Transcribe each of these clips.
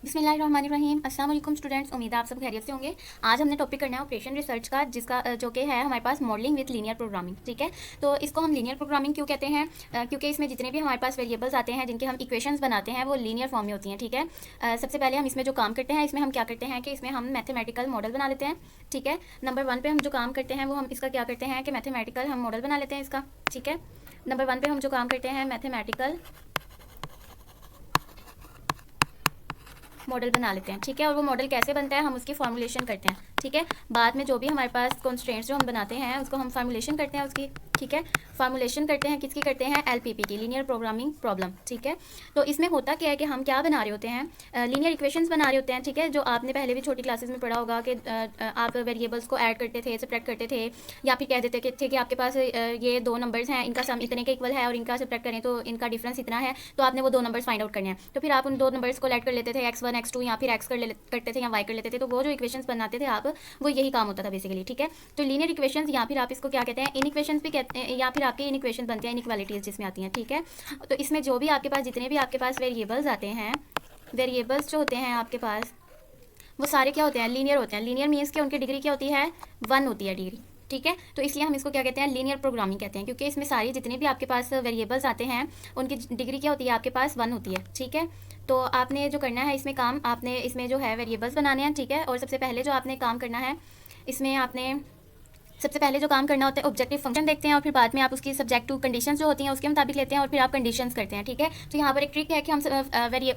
बिस्मिल्लाहिर्रहमानिर्रहीम। अस्सलाम वालेकुम स्टूडेंट्स, उम्मीद है आप सब खैरियत से होंगे। आज हमने टॉपिक करना है ऑपरेशन रिसर्च का, जिसका जो कि है हमारे पास मॉडलिंग विद लीनियर प्रोग्रामिंग। ठीक है, तो इसको हम लीनियर प्रोग्रामिंग क्यों कहते हैं? क्योंकि इसमें जितने भी हमारे पास वेरिएबल्स आते हैं जिनके हम इक्वेशंस बनाते हैं वो लीनियर फॉर्म में होती हैं। ठीक है, सबसे पहले हम इसमें जो काम करते हैं इसमें हम क्या करते हैं कि इसमें हम मैथमेटिकल मॉडल बना लेते हैं। ठीक है, नंबर 1 पे हम जो काम करते हैं वो हम इसका क्या करते हैं कि मैथमेटिकल हम मॉडल बना लेते हैं इसका। ठीक है, नंबर 1 पे हम जो काम करते हैं मैथमेटिकल मॉडल बना लेते हैं। ठीक है, और वो मॉडल कैसे बनता है हम उसकी फॉर्मुलेशन करते हैं। ठीक है, बाद में जो भी हमारे पास कॉन्स्ट्रेंट्स जो हम बनाते हैं उसको हम फॉर्मुलेशन करते हैं उसकी। ठीक है, फॉर्मुलेशन करते हैं किसकी करते हैं? एलपीपी की, लीनियर प्रोग्रामिंग प्रॉब्लम। ठीक है, तो इसमें होता क्या है कि हम क्या बना रहे होते हैं? लीनियर इक्वेशंस बना रहे होते हैं। ठीक है, जो आपने पहले भी छोटी क्लासेस में पढ़ा होगा कि आप वेरिएबल्स को ऐड करते थे, सब्ट्रैक्ट करते थे, या फिर कह देते थे कि आपके पास ये दो नंबर्स हैं, इनका सम इतने के इक्वल है और इनका सब्ट्रैक्ट करें तो इनका डिफरेंस इतना है, तो आपने वो दो नंबर्स फाइंड आउट करने हैं। तो फिर आप उन दो नंबर्स को ऐड कर लेते थे, x1 x2, या फिर x करते थे या y कर लेते थे। तो वो जो इक्वेशंस बनाते थे आप, वो यही काम होता था बेसिकली। ठीक है, तो लीनियर इक्वेशंस या फिर आप इसको क्या कहते हैं? इन इक्वेशंस भी कहते हैं, या फिर आपके इन इक्वेशन बनते हैं, इनइक्वालिटीज जिसमें आती हैं। ठीक है, तो इसमें जो भी आपके पास जितने भी आपके पास वेरिएबल्स आते हैं, वेरिएबल्स जो होते हैं आपके पास वो सारे क्या होते हैं? लीनियर होते हैं। लीनियर मीन्स कि उनकी डिग्री क्या होती है? 1 होती है डिग्री। ठीक है, तो इसलिए हम इसको क्या कहते हैं? लीनियर प्रोग्रामिंग कहते हैं, क्योंकि इसमें सारी जितने भी आपके पास वेरिएबल्स आते हैं उनकी डिग्री क्या होती है? आपके पास 1 होती है। ठीक है, तो आपने जो करना है इसमें काम, आपने इसमें जो है वेरिएबल्स बनाने हैं। ठीक है, और सबसे पहले जो आपने काम करना है इसमें आपने सबसे पहले जो काम करना होता है ऑब्जेक्टिव फंक्शन देखते हैं, और फिर बाद में आप उसकी सब्जेक्टिव कंडीशंस जो होती हैं उसके मुताबिक लेते हैं, और फिर आप कंडीशंस करते हैं। ठीक है, तो यहाँ पर एक ट्रिक है कि हम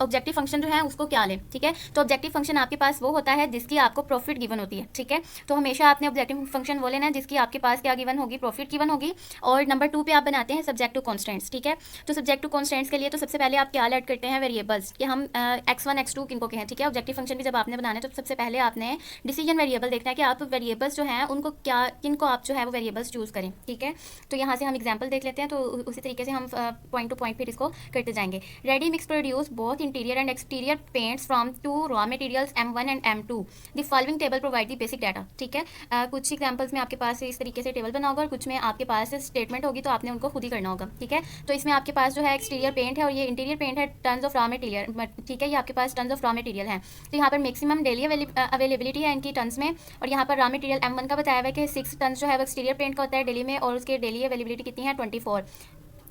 ऑब्जेक्टिव फंक्शन जो है उसको क्या लें। ठीक है, तो ऑब्जेक्टिव फंक्शन आपके पास वो होता है जिसकी आपको प्रॉफिट गिवन होती है। ठीक है, तो हमेशा आपने ऑब्जेक्टिव फंक्शन वो लेना है जिसकी आपके पास क्या गिवन होगी? प्रॉफिट गिवन होगी। और नंबर 2 पे आप बनाते हैं सब्जेक्टिव कॉन्स्टेंट्स। ठीक है, तो सब्जेक्टिव कॉन्स्टेंट्स के लिए तो सबसे पहले आप क्या ऐड करते हैं? वेरिएबल्स, कि हम x1 x2 किनको कहें। ठीक है, ऑब्जेक्टिव फंक्शन भी जब आपने बनाना है तो सबसे पहले आपने डिसीजन वेरिएबल देखना है कि आप वेरिएबल्स जो हैं उनको क्या, किनको आप जो है वो वेरिएबल्स चूज़ करें। ठीक है, तो यहाँ से हम एग्जांपल देख लेते हैं, तो उसी तरीके से हम पॉइंट टू पॉइंट फिर इसको करते जाएंगे। Ready mix produce both interior and exterior paints from 2 raw materials M1 and M2। The following table provide the basic data. ठीक है, कुछ एग्जाम्पल्स में आपके पास इस तरीके से टेबल बना होगा और कुछ में आपके पास स्टेटमेंट होगी, तो आपने उनको खुद ही करना होगा। ठीक है, तो इसमें आपके पास जो है एक्सटीरियर पेंट है और ये इंटीरियर पेंट है, टन्स ऑफ रॉ मटेरियल। ठीक है, ये आपके पास टन्स ऑफ रॉ मटेरियल है। तो यहाँ पर मैक्सिमम डेली अवेलेबिलिटी है इनकी टन्स में, और यहाँ पर रॉ मटेरियल M1 का बताया हुआ है कि 6 टन्स जो है वो एक्सटीरियर पेंट का होता है डेली में, और उसके डेली अवेलेबिलिटी कितनी है? 24।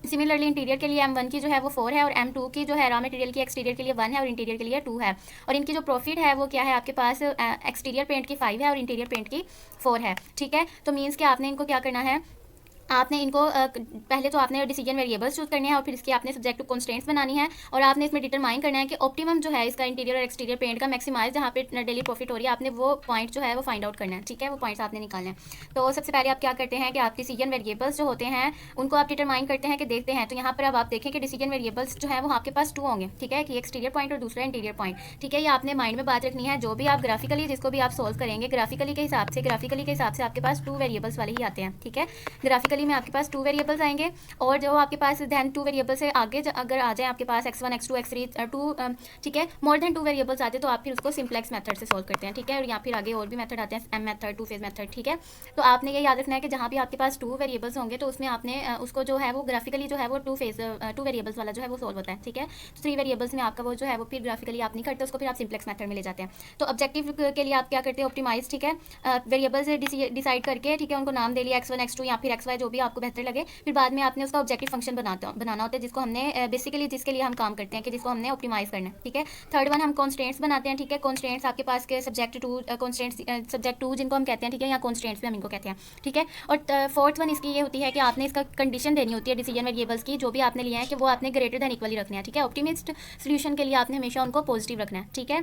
सिमिलरली इंटीरियर के लिए M1 की जो है वो 4 है, और M2 की जो है रॉ मटेरियल की एक्सटीरियर के लिए 1 है और इंटीरियर के लिए 2 है। और इनकी जो प्रॉफिट है वो क्या है? आपके पास एक्सटीरियर पेंट की 5 है और इंटीरियर पेंट की 4 है। ठीक है, तो मीन्स कि आपने इनको क्या करना है? आपने इनको पहले तो आपने डिसीजन वेरिएबल्स चूज करने हैं, और फिर इसकी आपने सब्जेक्टिव कॉन्स्टेंट्स बनानी है, और आपने इसमें डिटरमाइन करना है कि ऑप्टिमम जो है इसका इंटीरियर और एक्सटीरियर पेंट का मैक्सिमाइज जहाँ पे डेली प्रॉफिट हो रही है, आपने वो पॉइंट जो है वो फाइंड आउट करना है। ठीक है, वो पॉइंट्स आपने निकालने हैं। तो सबसे पहले आप क्या करते हैं कि आप डिसीजन वेरिएबल्स जो होते हैं उनको आप डिटरमाइन करते हैं कि देखते हैं। तो यहाँ पर अब आप देखें कि डिसीजन वेरिएबल्स जो है वो आपके पास 2 होंगे। ठीक है, कि एक्सटीरियर पॉइंट और दूसरा इंटीरियर पॉइंट। ठीक है, ये आपने माइंड में बात रखनी है। जो भी आप ग्राफिकली जिसको भी आप सोल्व करेंगे, ग्राफिकली के हिसाब से आपके पास 2 वेरिएबल्स वाले ही आते हैं। ठीक है, ग्राफिकली में आपके पास 2 वेरिएबल्स आएंगे, और जो आपके पास दैन 2 वेरिएबल से आगे अगर आ जाए आपके पास x1 x2 x3 2, ठीक है, मोर देन 2 वेरिएबल्स आते हैं तो आप फिर उसको सिंप्लेक्स मेथड से सॉल्व करते हैं। ठीक है, और या फिर आगे और भी मेथड आते हैं, M मेथड, 2 फेज मेथड। ठीक है, तो आपने ये याद रखना है कि जहाँ भी आपके पास 2 वेरिएबल्स होंगे तो उसमें आपने उसको जो है वो ग्राफिकली जो है वो 2 वेरिएबल्स वाला जो है वो सॉल्व होता है। ठीक है, तो 3 वेरिएबल्स में आपका वो जो है वो फिर ग्राफिकली आप नहीं करते उसको, फिर आप सिंप्लेक्स मेथड में ले जाते हैं। तो ऑब्जेक्टिव के लिए आप क्या करते हैं? ऑप्टिमाइज। ठीक है, वेरिएबल्स डिसाइड करके, ठीक है, उनको नाम दे लिया x1 x2 या फिर xy, जो भी आपको बेहतर लगे। फिर बाद में आपने उसका ऑब्जेक्टिव फंक्शन बनाना होता है, जिसको हमने बेसिकली जिसके लिए हम काम करते हैं कि जिसको हमने ऑप्टिमाइज करना है। ठीक है, थर्ड वन हम कॉन्स्टेंट्स बनाते हैं। ठीक है, कॉन्स्टेंट्स आपके पास के सब्जेक्ट टू जिनको हम कहते हैं। ठीक है, या कॉन्स्टेंट्स भी हम इनको कहते हैं। ठीक है, और फोर्थ वन इसकी ये होती है कि आपने इसका कंडीशन देनी होती है डिसीजन वेरिएबल्स की, जो भी आपने लिया है कि वो आपने ग्रेटर दैन इक्वली रखना है। ठीक है, ऑप्टिमिस्ट सोल्यूशन के लिए आपने हमेशा उनको पॉजिटिव रखना है। ठीक है,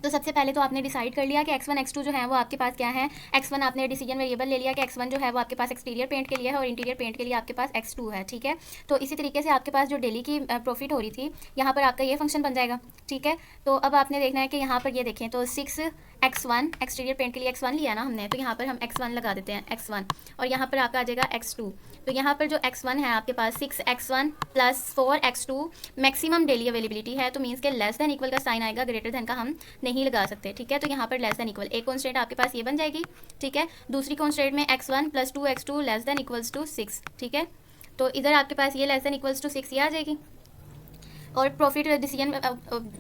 तो सबसे पहले तो आपने डिसाइड कर लिया कि x1 x2 जो है वो आपके पास क्या है? x1 आपने डिसीजन वेरिएबल ले लिया कि x1 जो है वो आपके पास एक्सटीरियर पेंट के लिए है और इंटीरियर पेंट के लिए आपके पास x2 है। ठीक है, तो इसी तरीके से आपके पास जो डेली की प्रॉफिट हो रही थी यहाँ पर आपका ये फंक्शन बन जाएगा। ठीक है, तो अब आपने देखना है कि यहाँ पर ये देखें तो 6x1 एक्सटीरियर पेंट के लिए x1 लिया ना हमने, तो यहाँ पर हम x1 लगा देते हैं, x1, और यहाँ पर आपका आ जाएगा x2। तो यहाँ पर जो x1 है आपके पास 6x1 plus 4x2 maximum daily availability है, तो मीन्स के लेस दैन इक्वल का साइन आएगा, ग्रेटर दैन का हम नहीं लगा सकते। ठीक है, तो यहाँ पर लेस दैन इक्वल एक कॉन्स्टेंट आपके पास ये बन जाएगी। ठीक है, दूसरी कॉन्स्टेंट में x1 plus 2x2 less than equals to 6। ठीक है, तो इधर आपके पास ये लेस दैन इक्वल्स टू 6 ये आ जाएगी। और प्रॉफिट डिसीजन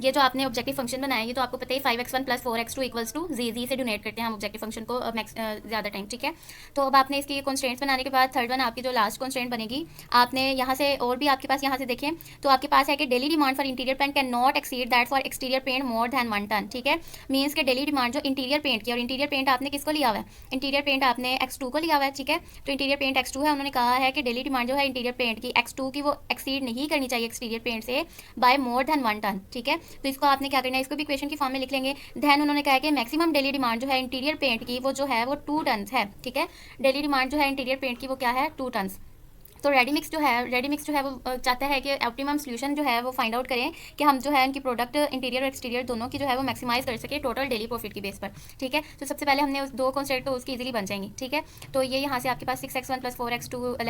ये जो आपने ऑब्जेक्टिव फंक्शन बनाया ये तो आपको पता है 5x1 + 4x2 इक्वल्स टू जी से डोनेट करते हैं हम ऑब्जेक्टिव फंक्शन को ज़्यादा टाइम, ठीक है। तो अब आपने इसकी कॉन्स्टेंट्स बनाने के बाद थर्ड वन आपकी जो लास्ट कॉन्स्टेंट बनेगी, आपने यहाँ से और भी आपके पास यहाँ से देखें तो आपके पास है कि daily demand for interior paint can not exceed that for exterior paint more than 1 ton, ठीक है। मीन्स के डेली डिमांड जो इंटीरियर पेंट की, और इंटीरियर पेंट आपने किसको लिया हुआ है, इंटीरियर पेंट आपने x2 को लिया हुआ है, ठीक है। तो इंटीरियर पेंट x2 है, उन्होंने कहा है कि डेली डिमांड जो है इंटीरियर पेंट की x2 की वो एक्सीड नहीं करनी चाहिए एक्सटीरियर पेंट से बाय मोर दैन 1 टन, ठीक है। तो इसको आपने क्या करना है, इसको भी इक्वेशन की फॉर्म में लिख लेंगे। दैन उन्होंने कहा कि मैक्सिमम डेली डिमांड जो है इंटीरियर पेंट की वो जो है वो 2 टन है, ठीक है। डेली डिमांड जो है इंटीरियर पेंट की वो क्या है, 2 टन। तो रेडीमिक्स जो है वो चाहता है कि ऑप्टिमम सोल्यूशन जो है वो फाइंड आउट करें कि हम जो है उनकी प्रोडक्ट इंटीरियर और एक्सटीरियर दोनों की जो है वो मैक्सिमाइज कर सके टोटल डेली प्रॉफिट की बेस पर, ठीक है। तो सबसे पहले हमने उस दो कॉन्सेप्ट तो उसकी इजीली बन जाएंगी, ठीक है। तो ये यहाँ से आपके पास 6x1 + 4x2 <=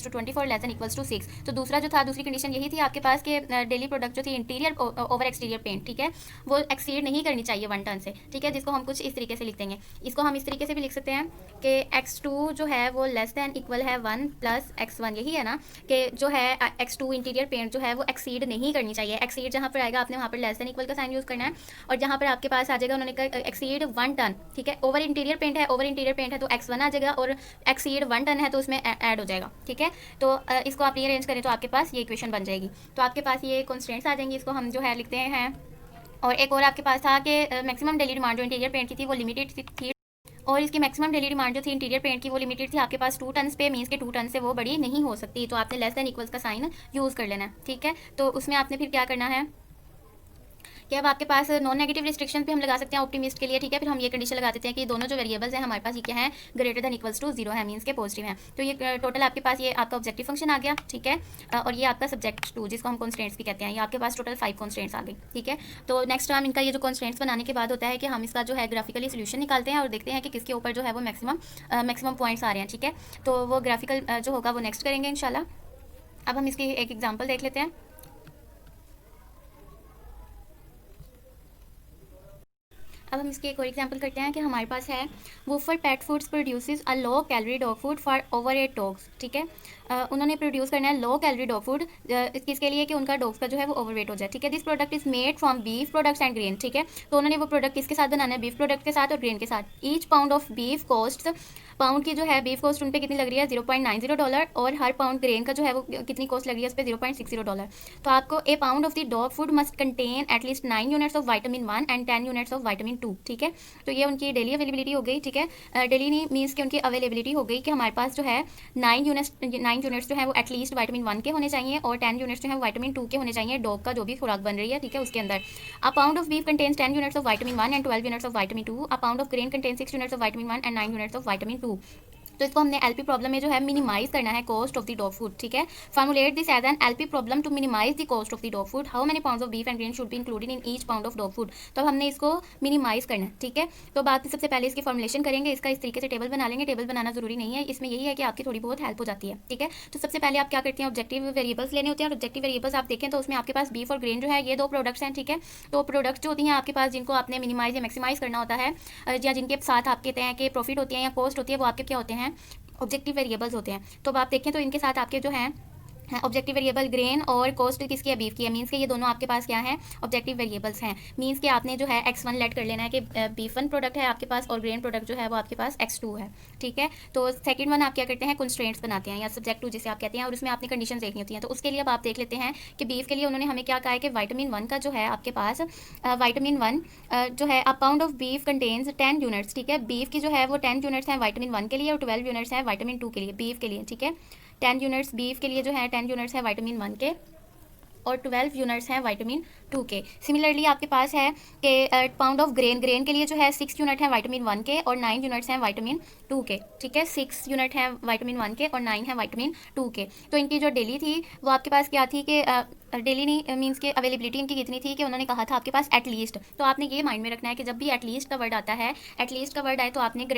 24 <= 6। तो दूसरा जो था, दूसरी कंडीशन यही थी आपके पास कि डेली प्रोडक्ट जो थी इंटीरियर ओवर एक्सटीरियर पेंट, ठीक है, वो एक्सीड नहीं करनी चाहिए 1 टन से, ठीक है। जिसको हम कुछ इस तरीके से लिख देंगे। इसको हम इस तरीके से भी लिख सकते हैं कि x2 जो है वो <= 1 + x1, यही है ना कि जो है x2 इंटीरियर पेंट जो है वो एक्सीड नहीं करनी चाहिए। एक्सीड जहाँ पर आएगा आपने वहाँ पर <= का साइन यूज़ करना है, और जहाँ पर आपके पास आ जाएगा उन्होंने कहा एक्सीड 1 टन, ठीक है। ओवर इंटीरियर पेंट है तो x1 आ जाएगा, और एक्सीड 1 टन है तो उसमें ऐड हो जाएगा, ठीक है। तो इसको आप रीअरेंज करें तो आपके पास ये इक्वेशन बन जाएगी। तो आपके पास ये कॉन्स्टेंट्स आ जाएंगी, इसको हम जो है लिखते हैं। और एक और आपके पास था कि मैक्सिमम डेली डिमांड जो इंटीरियर पेंट की थी वो लिमिटेड थी, और इसकी मैक्सिमम डेली डिमांड जो थी इंटीरियर पेंट की वो लिमिटेड थी आपके पास 2 टन पे, मीन्स के 2 टन से वो बड़ी नहीं हो सकती। तो आपने <= का साइन यूज़ कर लेना है, ठीक है। तो उसमें आपने फिर क्या करना है कि अब आपके पास नॉन नेगेटिव रिस्ट्रिक्शन भी हम लगा सकते हैं ऑप्टिमिस्ट के लिए, ठीक है। फिर हम ये कंडीशन लगा देते हैं कि दोनों जो वेरिएबल्स हैं हमारे पास ये क्या है, <= 0 है, मीन्स के पॉजिटिव है। तो ये टोटल आपके पास ये आपका ऑब्जेक्टिव फंक्शन आ गया, ठीक है। और ये आपका सब्जेक्ट 2 जिसको हम कॉन्स्टेंट्स भी कहते हैं, ये आपके पास टोटल 5 कॉन्स्टेंट्स आ गई, ठीक है। तो नेक्स्ट हम इनका ये जो कॉन्स्टेंट्स बनाने के बाद होता है कि हम इसका जो है ग्राफिकली सोल्यूशन निकालते हैं और देखते हैं कि किसके ऊपर जो है वो मैक्सिमम पॉइंट्स आ रहे हैं, ठीक है। तो वो ग्राफिकल जो होगा वो नेक्स्ट करेंगे इंशाल्लाह। अब हम इसकी एक एग्जाम्पल देख लेते हैं। अब हम इसकी एक और एग्जांपल करते हैं कि हमारे पास है woofer pet foods produces a low calorie dog food for over 8 dogs, ठीक है। उन्होंने प्रोड्यूस करना है लो कैलोरी डॉग फूड किसके लिए कि उनका डॉग्स का जो है वो ओवरवेट हो जाए, ठीक है। This product is made from beef products and grain, ठीक है। तो उन्होंने वो प्रोडक्ट किसके साथ बनाना है, बीफ प्रोडक्ट के साथ और ग्रेन के साथ। Each pound of beef cost, pound की जो है बीफ कॉस्ट उन पर कितनी लग रही है, $0.90, और हर पाउंड ग्रेन का जो है वो कितनी कॉस्ट लग रही है उस पर $0.60। तो आपको a pound of the dog food must contain at least 9 units of vitamin 1 and 10 units of vitamin 2, ठीक है। तो ये उनकी डेली अवेलेबिलिटी हो गई, ठीक है। डेली नहीं मीन्स कि उनकी अवेलेबिलिटी हो गई कि हमारे पास जो है 9 यूनिट्स जो है वो एटलीस्ट विटामिन 1 के होने चाहिए, और 10 यूनिट्स जो है विटामिन 2 के होने चाहिए डॉग का जो भी खुराक बन रही है, ठीक है, उसके अंदर। A pound of beef contains 10 units of vitamin 1 and 12 units of vitamin 2। A pound of grain contains 6 units of vitamin 1 and 9 units of vitamin 2। तो इसको हमने एलपी प्रॉब्लम में जो है मिनिमाइज करना है cost of the dog food, ठीक है। Formulate this as an LP problem to minimize the cost of the dog food. How many pounds of beef and grain should be included in each pound of dog food. तो हमने इसको minimise करना है, ठीक है। तो बात में सबसे पहले इसकी फॉर्मुलेशन करेंगे, इसका इस तरीके से टेबल बना लेंगे। टेबल बनाना जरूरी नहीं है, इसमें यही है कि आपकी थोड़ी बहुत हेल्प हो जाती है, ठीक है। तो सबसे पहले आप क्या करते हैं, ऑब्जेक्टिव वेरिएबल्स लेने होते हैं, और ऑब्जेक्टिव वेरिएबल्स आप देखें तो उसमें आपके पास बीफ और ग्रेन जो है ये 2 प्रोडक्ट्स हैं, ठीक है। तो प्रोडक्ट्स जो होती हैं आपके पास जिनको आपने मिनिमाइज या मैक्सिमाइज करना होता है, या जिनके साथ आपके कहते हैं कि प्रॉफिट होती है या कॉस्ट होती है, वो आपके क्या होते हैं, ऑब्जेक्टिव वेरिएबल्स होते हैं। तो अब आप देखें तो इनके साथ आपके जो हैं ऑब्जेक्टिव वेरिएबल ग्रेन और कॉस्ट किसकी है, बीफ की है। मीन्स के ये दोनों आपके पास क्या है, ऑब्जेक्टिव वेरिएबल्स हैं। मीन्स के आपने जो है x1 लेट कर लेना है कि बीफ 1 प्रोडक्ट है आपके पास, और ग्रेन प्रोडक्ट जो है वो आपके पास x2 है, ठीक है। तो सेकंड वन आप क्या करते हैं, कंस्ट्रेंट्स बनाते हैं या सब्जेक्ट 2 जिसे आप कहते हैं, और उसमें आपने कंडीशन देखनी होती हैं। तो उसके लिए अब आप देख लेते हैं कि बीफ के लिए उन्होंने हमें क्या कहा है कि विटामिन 1 का जो है आपके पास विटामिन 1 जो है a pound of beef contains 10 units, ठीक है। बीफ की जो है वो 10 यूनिट्स हैं विटामिन 1 के लिए, और 12 यूनिट्स हैं विटामिन 2 के लिए, बीफ के लिए, ठीक है। 10 यूनिट्स बीफ के लिए जो है 10 यूनिट्स है विटामिन 1 के, और 12 यूनिट्स हैं विटामिन 2 के। सिमिलरली आपके पास है कि पाउंड ऑफ ग्रेन के लिए जो है 6 यूनिट है विटामिन 1 के, और 9 यूनिट्स हैं विटामिन 2 के, ठीक है। 6 यूनिट हैं विटामिन 1 के और 9 हैं विटामिन 2 के। तो इनकी जो डेली थी वो आपके पास क्या थी कि डेली नहीं मीन्स के अवेलेबिलिटी इनकी कितनी थी कि उन्होंने कहा था आपके पास एटलीस्ट। तो आपने ये माइंड में रखना है कि जब भी एटलीस्ट का वर्ड आता है, एटलीस्ट का वर्ड आए तो आपने >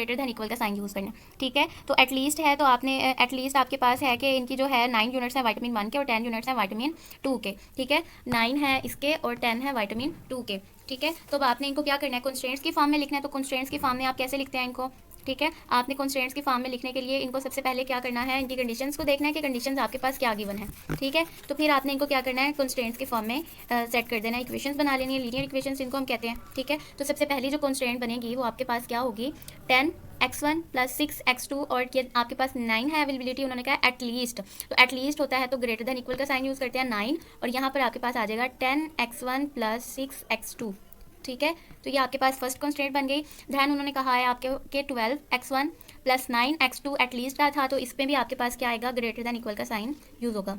का साइन यूज़ करना है, ठीक है। तो एटलीस्ट है तो आपने एटलीस्ट आपके पास है कि इनकी जो है 9 यूनिट्स हैं विटामिन 1 के, और 10 यूनिट्स हैं विटामिन 2 के, ठीक है। 9 है इसके और 10 है विटामिन 2 के, ठीक है। तो अब आपने इनको क्या करना है, कंस्ट्रेंट्स की फॉर्म में लिखना है। तो कंस्ट्रेंट्स की फॉर्म में आप कैसे लिखते हैं इनको, ठीक है, आपने कॉन्स्टेंट्स की फॉर्म में लिखने के लिए इनको सबसे पहले क्या करना है, इनकी कंडीशंस को देखना है कि कंडीशंस आपके पास क्या गिवन है। ठीक है, तो फिर आपने इनको क्या करना है, कॉन्स्टेंट्स की फॉर्म में सेट कर देना है, इक्वेशंस बना लेनी है, लीनियर इक्वेशंस इनको हम कहते हैं। ठीक है, तो सबसे पहली जो कॉन्स्टेंट बनेगी वो आपके पास क्या होगी, 10x1 + 6x2, और ये आपके पास 9 है अवेलेबिलिटी, उन्होंने कहा एटलीस्ट, तो एटलीस्ट होता है तो ग्रेटर देन इक्वल का साइन यूज़ करते हैं 9, और यहाँ पर आपके पास आ जाएगा 10x1 + 6x2। ठीक है, तो ये आपके पास फर्स्ट कॉन्स्टेंट बन गई। दैन उन्होंने कहा है आपके के 12x1 + 9x2 एटलीस्ट का था, तो इसमें भी आपके पास क्या आएगा, ग्रेटर देन इक्वल का साइन यूज़ होगा,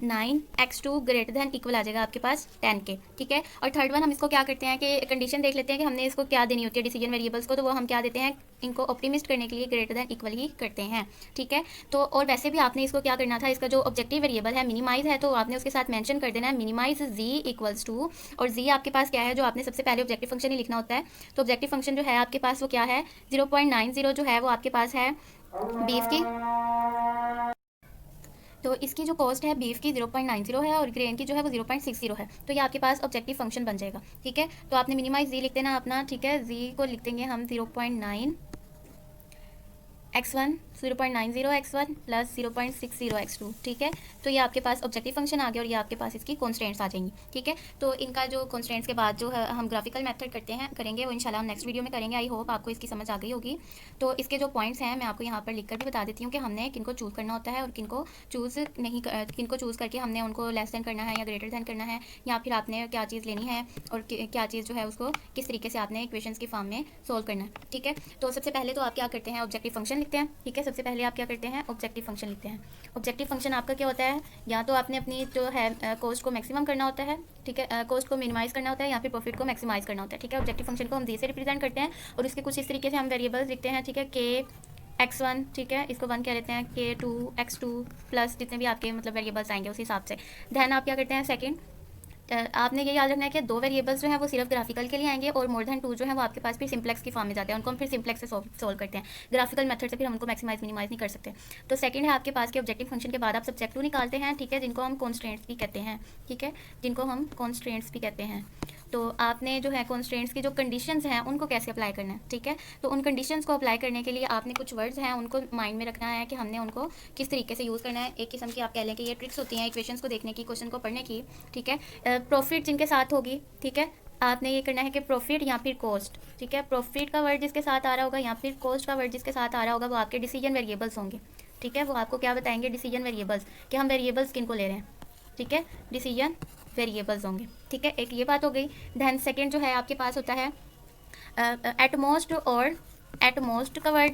9x2 ग्रेटर देन इक्वल आ जाएगा आपके पास 10 के। ठीक है, और थर्ड वन हम इसको क्या करते हैं कि कंडीशन देख लेते हैं कि हमने इसको क्या देनी होती है डिसीजन वेरिएबल्स को, तो वो हम क्या देते हैं, इनको ऑप्टिमिस्ट करने के लिए ग्रेटर देन इक्वल ही करते हैं। ठीक है, तो और वैसे भी आपने इसको क्या करना था, इसका जो ऑब्जेक्टिव वेरिएबल है मिनिमाइज है, तो आपने उसके साथ मेंशन कर देना है मिनिमाइज z = टू, और z आपके पास क्या है, जो आपने सबसे पहले ऑब्जेक्टिव फंक्शन ही लिखना होता है। तो ऑब्जेक्टिव फंक्शन जो है आपके पास वो क्या है, 0.90 जो है वो आपके पास है बीफ की, तो इसकी जो कॉस्ट है बीफ की 0.90 है और ग्रेन की जो है वो 0.60 है, तो ये आपके पास ऑब्जेक्टिव फंक्शन बन जाएगा। ठीक है, तो आपने मिनिमाइज जी लिख देना अपना। ठीक है, जी को लिख देंगे हम 0.9x1 0.90x1 + 0.60x2। ठीक है, तो ये आपके पास ऑब्जेक्टिव फंक्शन आ गया और ये आपके पास इसकी कॉन्स्टेंट्स आ जाएंगी। ठीक है, तो इनका जो कॉन्स्टेंट्स के बाद जो है हम ग्राफिकल मेथड करेंगे वो इंशाल्लाह हम नेक्स्ट वीडियो में करेंगे। आई होप आपको इसकी समझ आ गई होगी। तो इसके जो पॉइंट्स हैं मैं आपको यहाँ पर लिख कर भी बता देती हूँ कि हमने किनको चूज़ करना होता है और किनको चूज़ करके हमने उनको लेस देन करना है या ग्रेटर देन करना है, या फिर आपने क्या चीज़ लेनी है और क्या चीज़ जो है उसको किस तरीके से आपने इक्वेशंस की फॉर्म में सोल्व करना है। ठीक है, तो सबसे पहले तो आप क्या करते हैं, ऑब्जेक्टिव फंक्शन लिखते हैं। ठीक है, सबसे पहले आप क्या करते हैं, ऑब्जेक्टिव फंक्शन लिखते हैं। ऑब्जेक्टिव फंक्शन आपका क्या होता है, या तो आपने अपनी जो है कॉस्ट को मैक्सिमम करना होता है, ठीक है, कॉस्ट को मिनिमाइज़ करना होता है, या फिर प्रॉफिट को मैक्सिमाइज़ करना होता है। ठीक है, ऑब्जेक्टिव फंक्शन को हम जी से रिप्रेजेंट करते हैं और इसके कुछ इस तरीके से हम वेरिएबल्स लिखते हैं। ठीक है, x1, ठीक है, इसको 1 कह लेते हैं, k2 x2 प्लस जितने भी आपके मतलब वेरिएबल्स आएंगे उस हिसाब से। दैन आप क्या करते हैं, सेकंड आपने ये याद रखना है कि 2 वेरिएबल्स जो हैं वो सिर्फ ग्राफिकल के लिए आएंगे और मोर देन 2 जो है वो आपके पास फिर सिंप्लेक्स की फॉर्म में जाते हैं, उनको हम फिर सिंप्लेक्स से सोल्व करते हैं। ग्राफिकल मेथड से फिर हम उनको मैक्सिमाइज मिनिमाइज नहीं कर सकते। तो सेकंड है आपके पास के ऑब्जेक्टिव फंक्शन के बाद आप सब्जेक्टिव निकालते हैं। ठीक है, जिनको हम कॉन्स्टेंट्स भी कहते हैं। ठीक है, जिनको हम कॉन्स्टेंट्स भी कहते हैं। तो आपने जो है कॉन्स्टेंट्स की जो कंडीशंस हैं उनको कैसे अप्लाई करना है। ठीक है, तो उन कंडीशंस को अप्लाई करने के लिए आपने कुछ वर्ड्स हैं उनको माइंड में रखना है कि हमने उनको किस तरीके से यूज़ करना है। एक किस्म की आप कह लें कि ये ट्रिक्स होती हैं इक्वेशंस को देखने की, क्वेश्चन को पढ़ने की। ठीक है, प्रॉफिट जिनके साथ होगी, ठीक है, आपने ये करना है कि प्रॉफिट या फिर कॉस्ट। ठीक है, प्रॉफिट का वर्ड जिसके साथ आ रहा होगा या फिर कॉस्ट का वर्ड जिसके साथ आ रहा होगा वो आपके डिसीजन वेरिएबल्स होंगे। ठीक है, वो आपको क्या बताएंगे, डिसीजन वेरिएबल्स, कि हम वेरिएबल्स किनको ले रहे हैं। ठीक है, डिसीजन वेरिएबल्स होंगे। ठीक है, एक ये बात हो गई। दैन सेकंड जो है आपके पास होता है एटमोस्ट और एटमोस्ट का वर्ड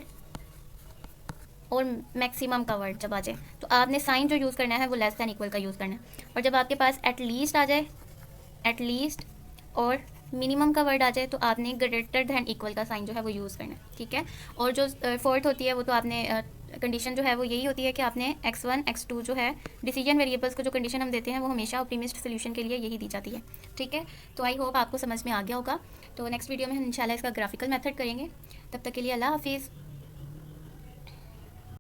और मैक्सिमम का वर्ड जब आ जाए तो आपने साइन जो यूज़ करना है वो लेस दैन इक्वल का यूज़ करना है। और जब आपके पास एटलीस्ट आ जाए, एटलीस्ट और मिनिमम का वर्ड आ जाए तो आपने ग्रेटर दैन इक्वल का साइन जो है वो यूज़ करना है। ठीक है, और जो फोर्थ होती है वो तो आपने कंडीशन जो है वो यही होती है कि आपने x1 x2 जो है डिसीजन वेरिएबल्स को जो कंडीशन हम देते हैं वो हमेशा ऑप्टिमिस्ट सोल्यूशन के लिए यही दी जाती है। ठीक है, तो आई होप आपको समझ में आ गया होगा। तो नेक्स्ट वीडियो में हम इंशाल्लाह इसका ग्राफिकल मेथड करेंगे। तब तक के लिए अल्लाह हाफिज़।